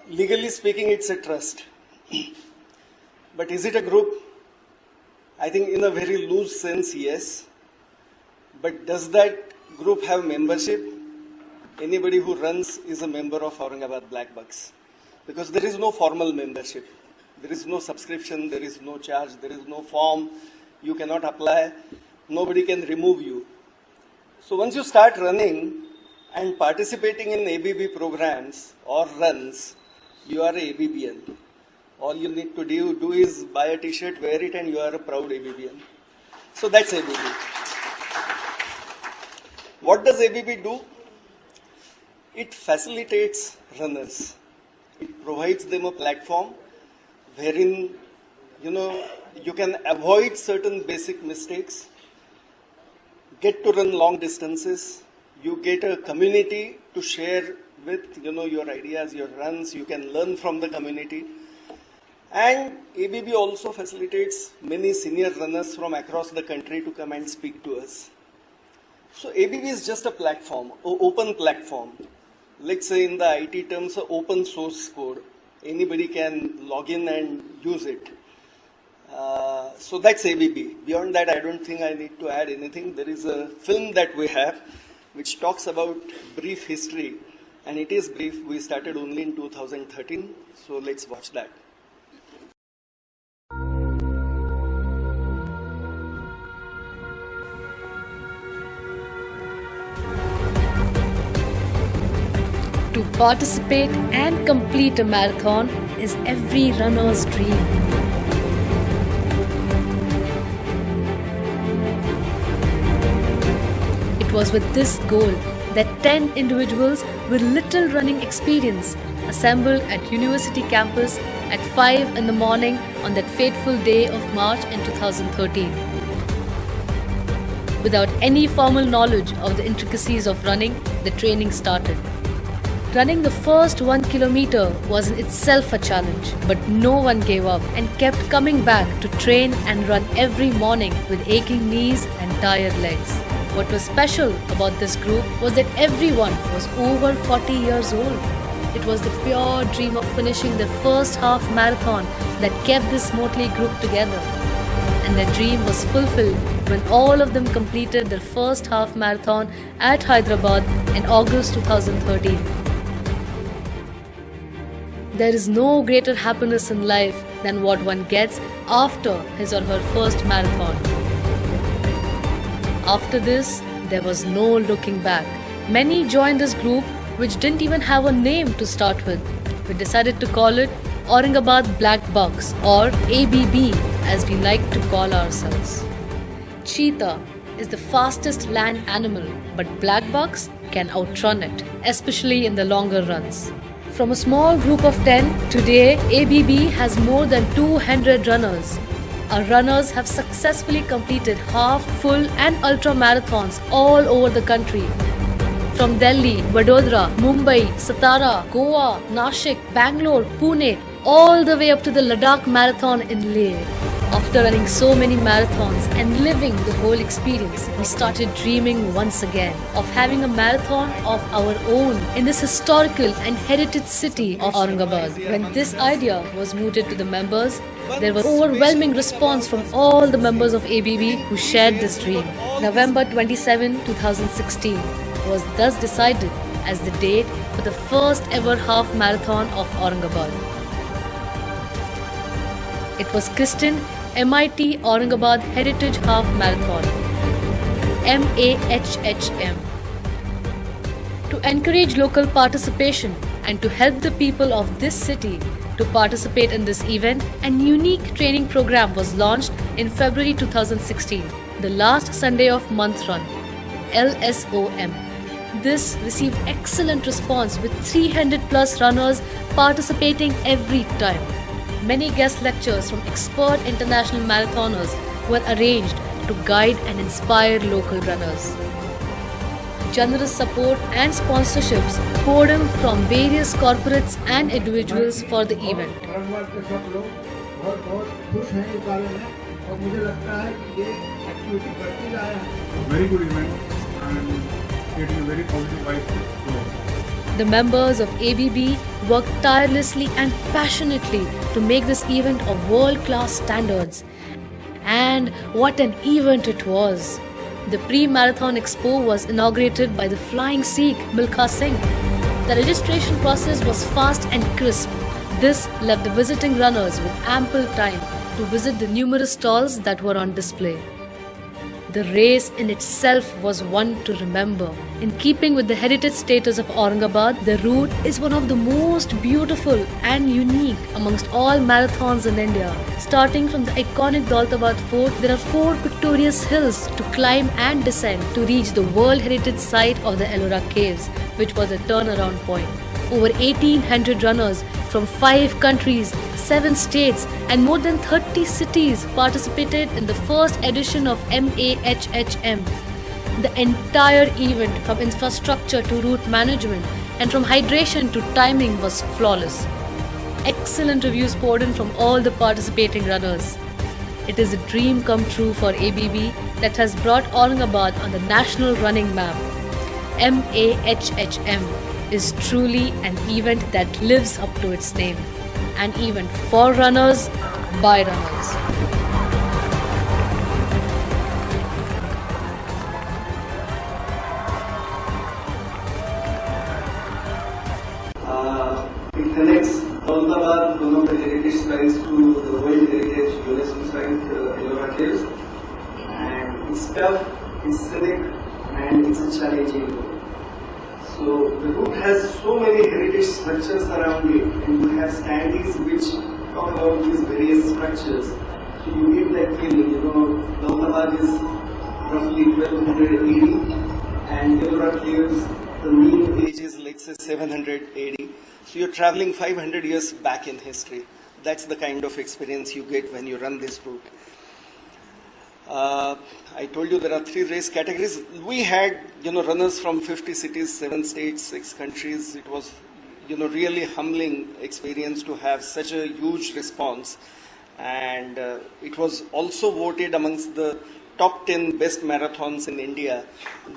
Legally speaking, it's a trust. But is it a group? I think in a very loose sense, yes. But does that group have membership? Anybody who runs is a member of Aurangabad Black Bucks. Because there is no formal membership. There is no subscription, there is no charge, there is no form. You cannot apply. Nobody can remove you. So once you start running and participating in ABB programs or runs, you are a ABBN. All you need to do is buy a t-shirt, wear it, and you are a proud ABBN. So that's ABB. What does ABB do? It facilitates runners. It provides them a platform wherein, you can avoid certain basic mistakes, get to run long distances, you get a community to share with, your ideas, your runs, you can learn from the community. And ABB also facilitates many senior runners from across the country to come and speak to us. So ABB is just a platform, an open platform. Let's say in the IT terms, an open source code. Anybody can log in and use it. So that's ABB. Beyond that, I don't think I need to add anything. There is a film that we have which talks about brief history. And it is brief. We started only in 2013. So let's watch that. To participate and complete a marathon is every runner's dream. It was with this goal that 10 individuals with little running experience assembled at university campus at 5 in the morning on that fateful day of March in 2013. Without any formal knowledge of the intricacies of running, the training started. Running the first 1 kilometer was in itself a challenge, but no one gave up and kept coming back to train and run every morning with aching knees and tired legs. What was special about this group was that everyone was over 40 years old. It was the pure dream of finishing their first half marathon that kept this motley group together. And their dream was fulfilled when all of them completed their first half marathon at Hyderabad in August 2013. There is no greater happiness in life than what one gets after his or her first marathon. After this, there was no looking back. Many joined this group which didn't even have a name to start with. We decided to call it Aurangabad Black Bucks, or ABB as we like to call ourselves. Cheetah is the fastest land animal, but black bucks can outrun it, especially in the longer runs. From a small group of 10, today ABB has more than 200 runners. Our runners have successfully completed half, full and ultra marathons all over the country. From Delhi, Vadodara, Mumbai, Satara, Goa, Nashik, Bangalore, Pune, all the way up to the Ladakh Marathon in Leh. After running so many marathons and living the whole experience, we started dreaming once again of having a marathon of our own in this historical and heritage city of Aurangabad. When this idea was mooted to the members, there was overwhelming response from all the members of ABB who shared this dream. November 27, 2016 was thus decided as the date for the first ever half marathon of Aurangabad. It was christened MIT Aurangabad Heritage Half Marathon, MAHHM. To encourage local participation and to help the people of this city to participate in this event, a unique training program was launched in February 2016, the last Sunday of month run, LSOM. This received excellent response with 300 plus runners participating every time. Many guest lectures from expert international marathoners were arranged to guide and inspire local runners. Generous support and sponsorships poured in from various corporates and individuals for the event. Very good event and creating a very positive vibe. The members of ABB worked tirelessly and passionately to make this event of world-class standards. And what an event it was! The pre-marathon expo was inaugurated by the flying Sikh Milkha Singh. The registration process was fast and crisp. This left the visiting runners with ample time to visit the numerous stalls that were on display. The race in itself was one to remember. In keeping with the heritage status of Aurangabad, the route is one of the most beautiful and unique amongst all marathons in India. Starting from the iconic Daulatabad Fort, there are 4 picturesque hills to climb and descend to reach the World Heritage Site of the Ellora Caves, which was a turnaround point. Over 1,800 runners from 5 countries, 7 states and more than 30 cities participated in the first edition of MAHHM. The entire event, from infrastructure to route management and from hydration to timing, was flawless. Excellent reviews poured in from all the participating runners. It is a dream come true for ABB that has brought Aurangabad on the national running map. MAHHM is truly an event that lives up to its name. An event for runners, by runners. It connects Aurangabad, one of the heritage sites, to the World Heritage UNESCO site, Ellora Caves. And it's tough, it's scenic, and it's a challenging route. So the route has so many heritage structures around it, and you have standees which talk about these various structures. So you get that feeling, Daulatabad is roughly 1200 AD, and Ellora Caves, the mean age is let's say 700 AD. So you're traveling 500 years back in history. That's the kind of experience you get when you run this route. I told you there are 3 race categories. We had, runners from 50 cities, 7 states, 6 countries. It was, really humbling experience to have such a huge response. And it was also voted amongst the top 10 best marathons in India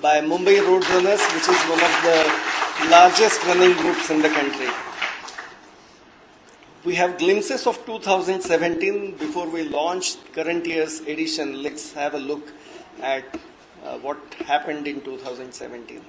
by Mumbai Road Runners, which is one of the largest running groups in the country. We have glimpses of 2017 before we launched current year's edition. Let's have a look at what happened in 2017.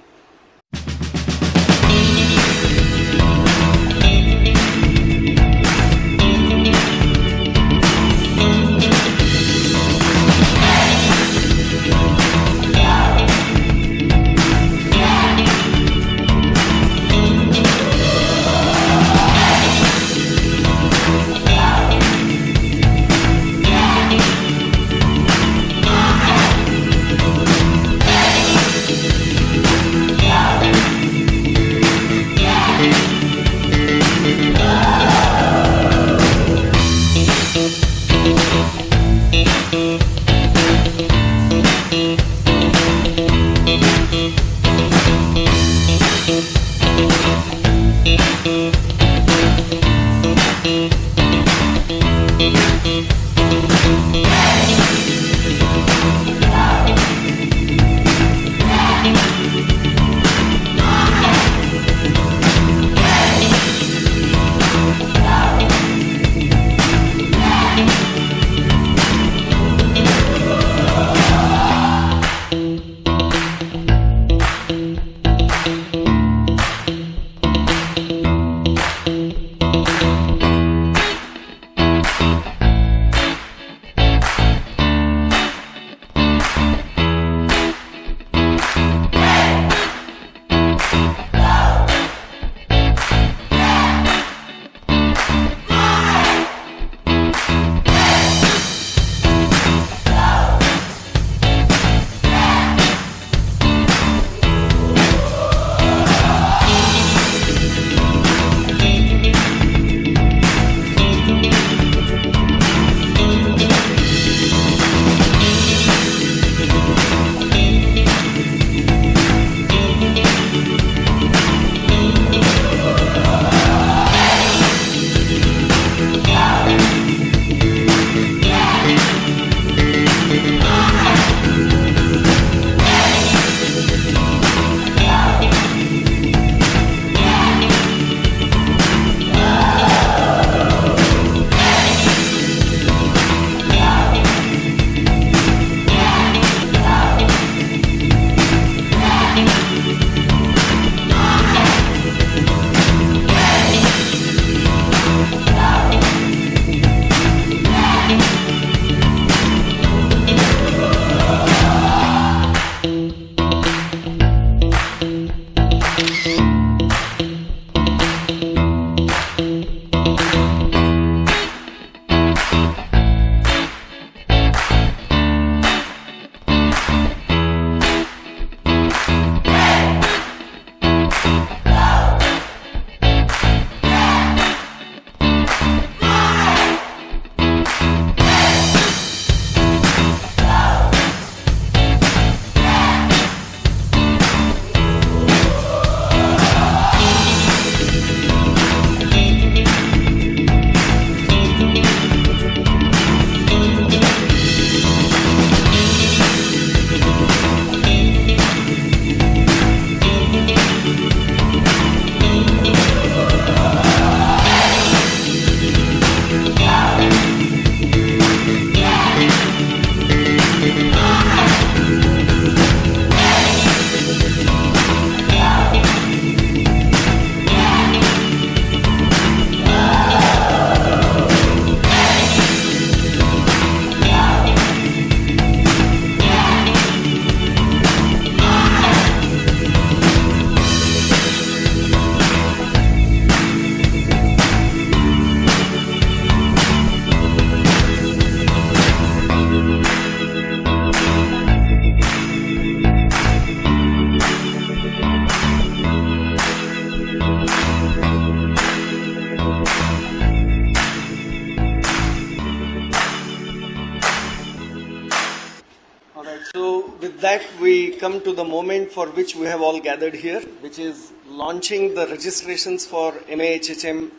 that, we come to the moment for which we have all gathered here, which is launching the registrations for MAHHM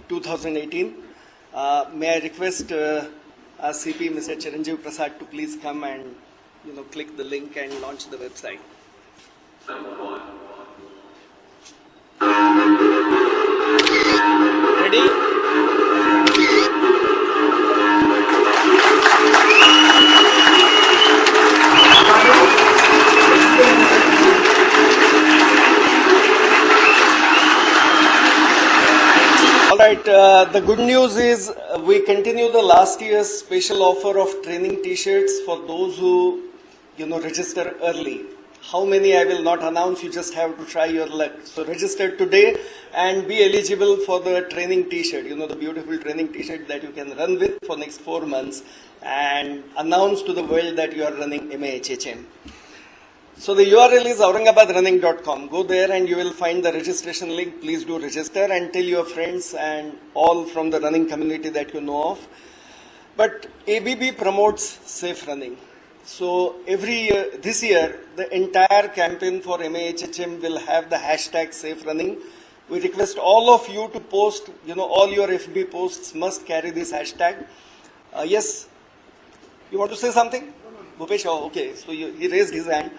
2018. May I request our CP, Mr. Chiranjeev Prasad, to please come and click the link and launch the website. Ready? Alright, the good news is we continue the last year's special offer of training t-shirts for those who register early. How many I will not announce, you just have to try your luck. So register today and be eligible for the training t-shirt, the beautiful training t-shirt that you can run with for next 4 months and announce to the world that you are running MAHHM. So the URL is aurangabadrunning.com. Go there and you will find the registration link. Please do register and tell your friends and all from the running community that you know of. But ABB promotes safe running. So every year, this year, the entire campaign for MAHHM will have the hashtag safe running. We request all of you to post, all your FB posts must carry this hashtag. Yes, you want to say something? Bhupesh, oh, okay, so he raised his hand.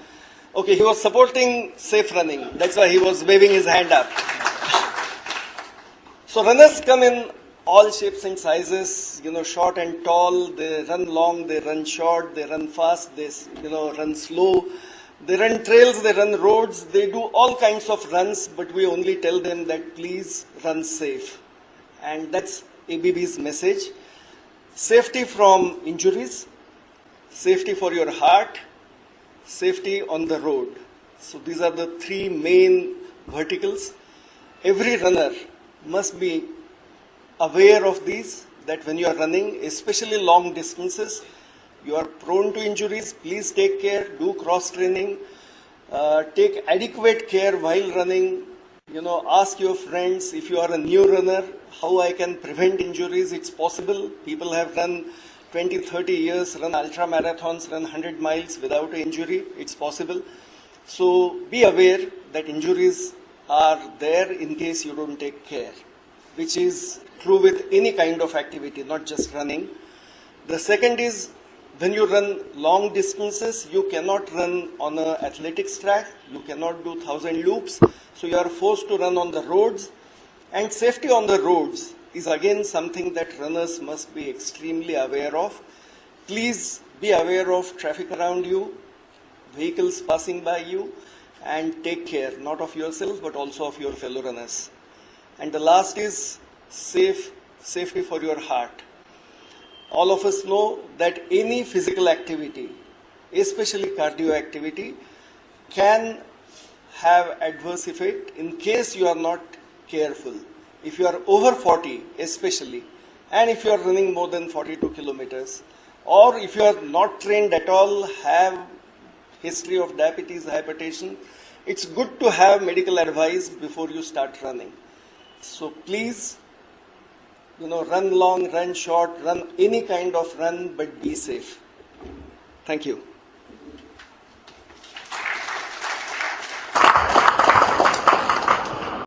Okay, he was supporting safe running. That's why he was waving his hand up. So runners come in all shapes and sizes, short and tall. They run long, they run short, they run fast, they run slow. They run trails, they run roads, they do all kinds of runs, but we only tell them that please run safe. And that's ABB's message. Safety from injuries, safety for your heart, safety on the road. So these are the 3 main verticals. Every runner must be aware of these, that when you are running, especially long distances, you are prone to injuries. Please take care, do cross training, take adequate care while running. Ask your friends, if you are a new runner, how I can prevent injuries. It's possible. People have run 20, 30 years, run ultra marathons, run 100 miles without an injury. It's possible. So be aware that injuries are there in case you don't take care, which is true with any kind of activity, not just running. The second is, when you run long distances, you cannot run on an athletics track. You cannot do 1,000 loops. So you are forced to run on the roads. And safety on the roads is again something that runners must be extremely aware of. Please be aware of traffic around you, vehicles passing by you, and take care, not of yourself, but also of your fellow runners. And the last is safety for your heart. All of us know that any physical activity, especially cardio activity, can have adverse effect in case you are not careful. If you are over 40 especially, and if you are running more than 42 kilometers, or if you are not trained at all, have history of diabetes, hypertension, it's good to have medical advice before you start running. So please, run long, run short, run any kind of run, but be safe. Thank you.